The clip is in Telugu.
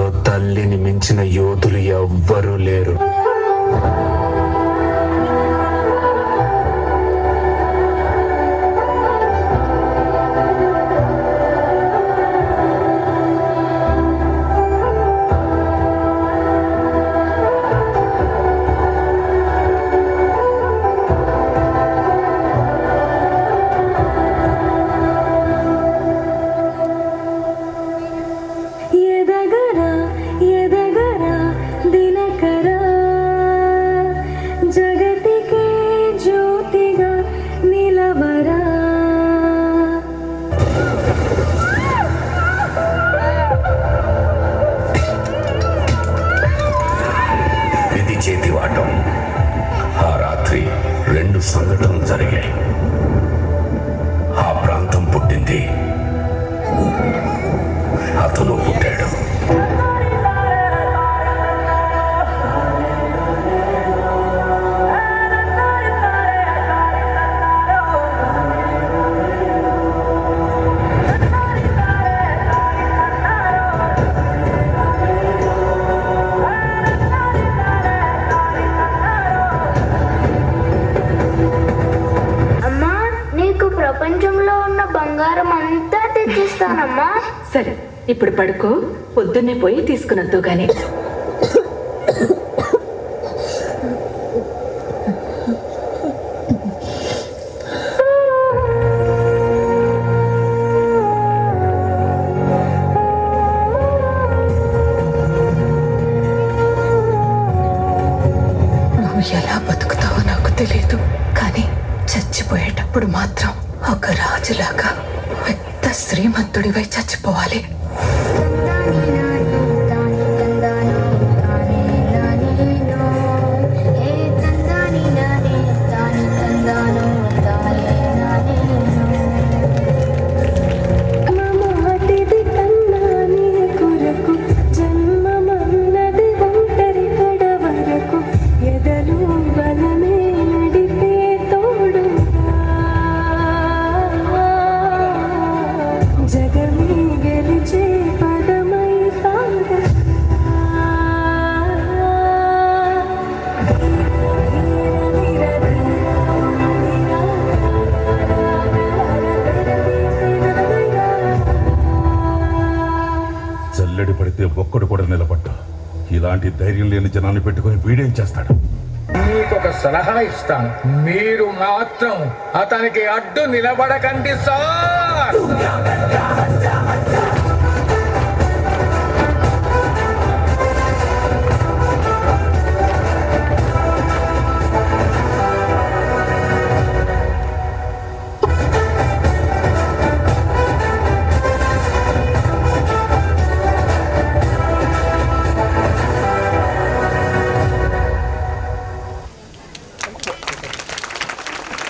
ప్రపంచంలో తల్లిని మించిన యోధులు ఎవ్వరూ లేరు. చేతివాటం. ఆ రాత్రి 2 సంఘటనలు జరిగాయి. ఆ ప్రాంతం పుట్టింది, అతను పుట్టాడు. ప్రపంచంలో ఉన్న బంగారం అంతా తెచ్చిస్తానమ్మా. సరే, ఇప్పుడు పడుకో, పొద్దున్నే పోయి తీసుకునొద్దు గాని. నువ్వు ఎలా బతుకుతావో నాకు తెలియదు, కానీ చచ్చిపోయేటప్పుడు మాత్రం ఒక రాజులాగా పెద్ద శ్రీమంతుడివై చచ్చిపోవాలి. జల్లెడి పడితే ఒక్కడు కూడా నిలబడ్డా. ఇలాంటి ధైర్యం లేని జనాన్ని పెట్టుకుని వీడేం చేస్తాడు? నీకొక సలహా ఇస్తాను, మీరు మాత్రం అతనికి అడ్డు నిలబడకండి సార్.